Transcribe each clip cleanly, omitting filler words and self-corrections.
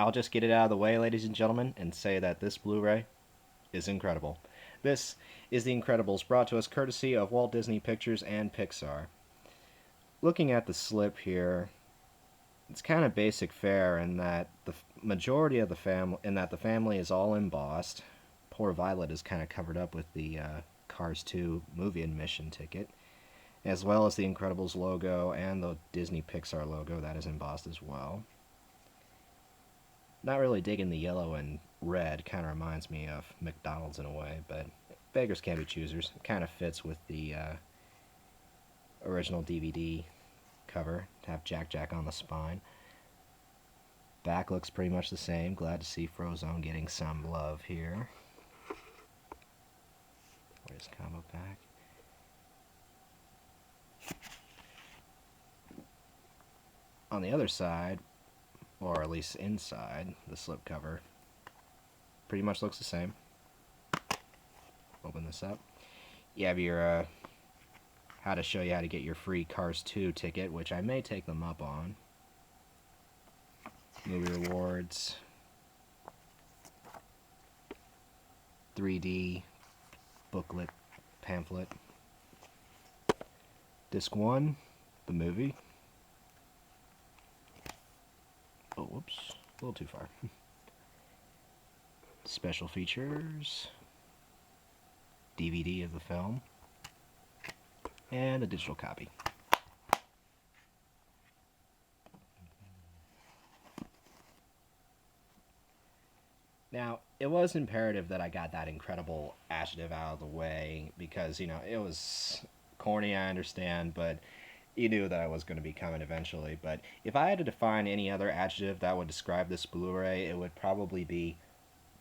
I'll just get it out of the way, ladies and gentlemen, and say that this Blu-ray is incredible. This is The Incredibles, brought to us courtesy of Walt Disney Pictures and Pixar. Looking at the slip here, it's kind of basic fare in that the majority of the family is all embossed. Poor Violet is kind of covered up with the Cars 2 movie admission ticket, as well as the Incredibles logo and the Disney Pixar logo that is embossed as well. Not really digging the yellow and red. Kind of reminds me of McDonald's in a way, but beggars can't be choosers. It kind of fits with the original DVD cover to have Jack Jack on the spine. Back looks pretty much the same. Glad to see Frozone getting some love here. Where's combo pack? On the other side, or at least inside the slipcover, pretty much looks the same. Open this up. You have your how to show you how to get your free Cars 2 ticket, which I may take them up on. Movie rewards, 3D booklet pamphlet. Disc 1, the movie. Oh, whoops, a little too far. Special features, DVD of the film, and a digital copy. Now, it was imperative that I got that incredible adjective out of the way because, it was corny, I understand, but you knew that I was going to be coming eventually. But if I had to define any other adjective that would describe this Blu-ray, it would probably be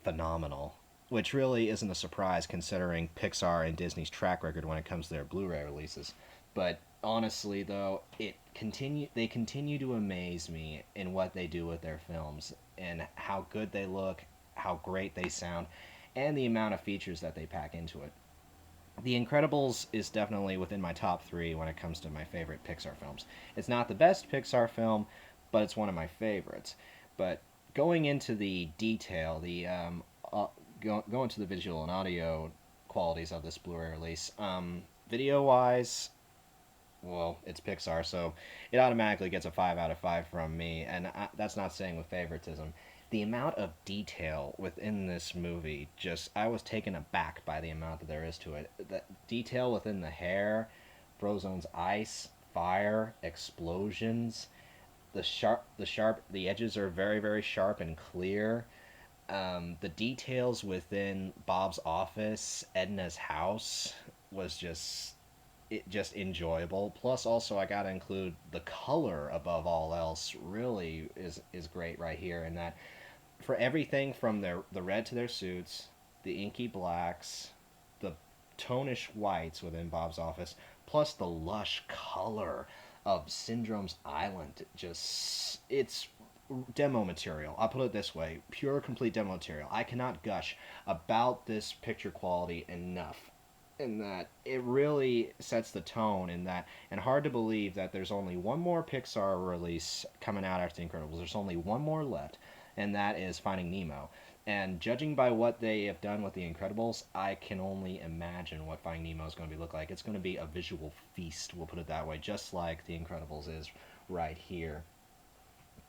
phenomenal, which really isn't a surprise considering Pixar and Disney's track record when it comes to their Blu-ray releases. But honestly, though, they continue to amaze me in what they do with their films and how good they look, how great they sound, and the amount of features that they pack into it. The Incredibles is definitely within my top 3 when it comes to my favorite Pixar films. It's not the best Pixar film, but it's one of my favorites. But going into the detail, going to the visual and audio qualities of this Blu-ray release, video-wise, well, it's Pixar, so it automatically gets a 5 out of 5 from me, and that's not saying with favoritism. The amount of detail within this movie, I was taken aback by the amount that there is to it. The detail within the hair, Frozone's ice, fire, explosions, the edges are very, very sharp and clear. The details within Bob's office, Edna's house, was just enjoyable. Plus, also, I gotta include the color above all else. Really is great right here, in that for everything from the red to their suits, the inky blacks, the tonish whites within Bob's office, plus the lush color of Syndrome's Island. It's demo material. I'll put it this way: pure, complete demo material. I cannot gush about this picture quality enough, in that it really sets the tone, and hard to believe that there's only one more Pixar release coming out after The Incredibles. There's only one more left, and that is Finding Nemo. And judging by what they have done with The Incredibles, I can only imagine what Finding Nemo is going to look like. It's going to be a visual feast, we'll put it that way, just like The Incredibles is right here.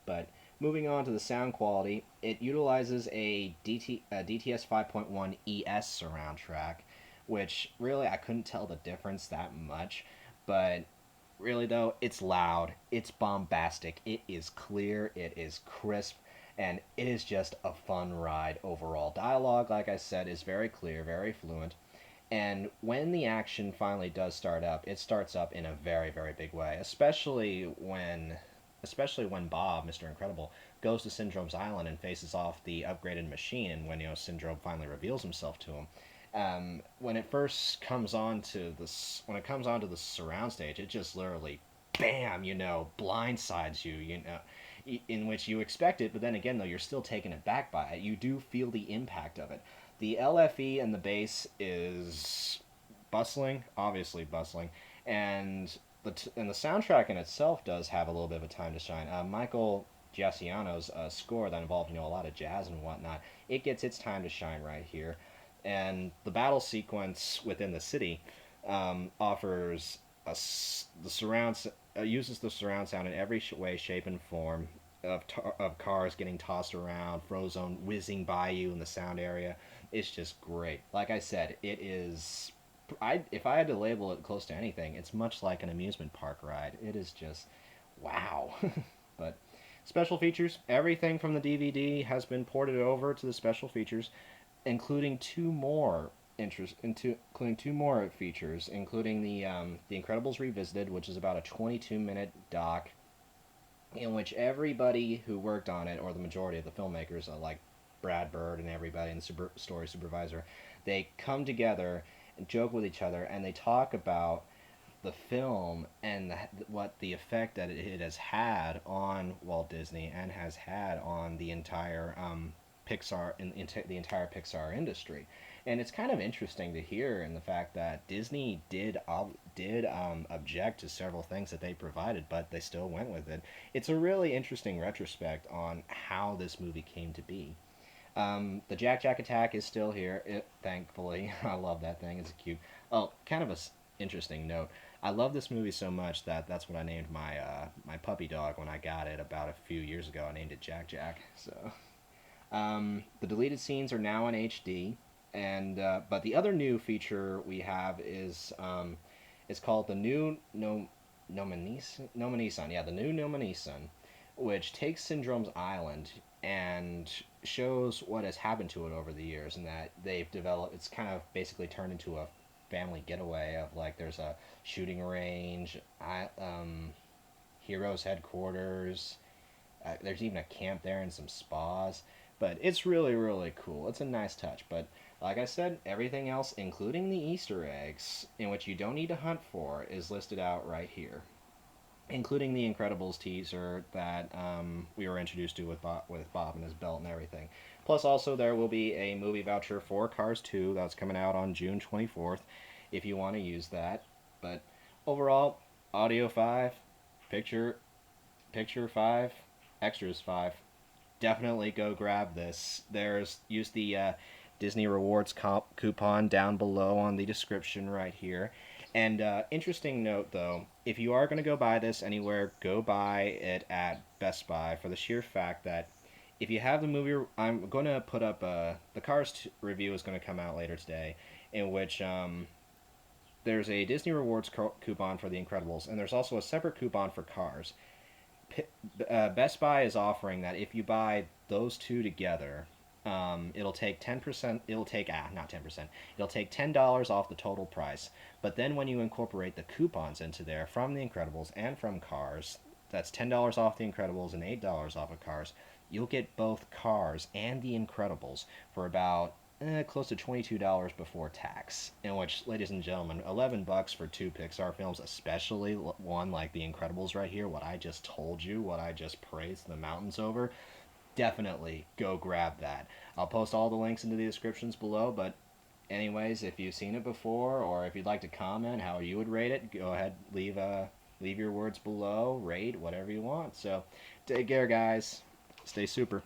But moving on to the sound quality, it utilizes a DTS 5.1 ES surround track, which really I couldn't tell the difference that much, but really though, it's loud, it's bombastic, it is clear, it is crisp, and it is just a fun ride overall. Dialogue, like I said, is very clear, very fluent, and when the action finally does start up, it starts up in a very, very big way, especially when Bob, Mr. Incredible, goes to Syndrome's Island and faces off the upgraded machine, and when Syndrome finally reveals himself to him. When it first comes onto the surround stage, it just literally, bam, blindsides you, in which you expect it, but then again, though, you're still taken aback by it. You do feel the impact of it. The LFE and the bass is bustling, obviously bustling, and the soundtrack in itself does have a little bit of a time to shine. Michael Giacchino's score that involved, a lot of jazz and whatnot. It gets its time to shine right here. And the battle sequence within the city offers the uses the surround sound in every way, shape, and form of cars getting tossed around, Frozone whizzing by you in the sound area. It's just great. Like I said, it is. If I had to label it close to anything, it's much like an amusement park ride. It is just wow. But special features, everything from the DVD has been ported over to the special features, including including two more features, including the Incredibles Revisited, which is about a 22-minute doc in which everybody who worked on it, or the majority of the filmmakers, like Brad Bird and everybody, and the story supervisor, they come together and joke with each other, and they talk about the film and what the effect that it has had on Walt Disney and has had on the entire Pixar the entire Pixar industry. And it's kind of interesting to hear in the fact that Disney did object to several things that they provided, but they still went with it. It's a really interesting retrospect on how this movie came to be. The Jack Jack attack is still here, thankfully. I love that thing. It's cute. Oh, kind of a interesting note. I love this movie so much that that's what I named my puppy dog when I got it about a few years ago. I named it Jack Jack. So the deleted scenes are now in HD, and but the other new feature we have is it's called the new Nomanisan. Yeah, the new Nomanisan, which takes Syndrome's Island and shows what has happened to it over the years, and that they've developed. It's kind of basically turned into a family getaway of like there's a shooting range, heroes headquarters. There's even a camp there and some spas. But it's really, really cool. It's a nice touch. But like I said, everything else, including the Easter eggs, in which you don't need to hunt for, is listed out right here, including the Incredibles teaser that we were introduced to with Bob and his belt and everything. Plus, also, there will be a movie voucher for Cars 2 that's coming out on June 24th if you want to use that. But overall, audio 5, picture 5, extras 5. Definitely go grab this. Use the Disney Rewards coupon down below on the description right here. And interesting note though, if you are going to go buy this anywhere, go buy it at Best Buy for the sheer fact that if you have the movie, I'm going to put up the Cars review is going to come out later today, in which there's a Disney Rewards coupon for The Incredibles, and there's also a separate coupon for Cars. Best Buy is offering that if you buy those two together, it'll take 10%. It'll take not 10%. It'll take $10 off the total price. But then when you incorporate the coupons into there from The Incredibles and from Cars, that's $10 off The Incredibles and $8 off of Cars. You'll get both Cars and The Incredibles for about close to $22 before tax. In which, ladies and gentlemen, $11 for two Pixar films, especially one like The Incredibles right here. What I just told you, what I just praised the mountains over. Definitely go grab that. I'll post all the links into the descriptions below. But anyways, if you've seen it before, or if you'd like to comment how you would rate it, go ahead, leave your words below. Rate whatever you want. So take care, guys. Stay super.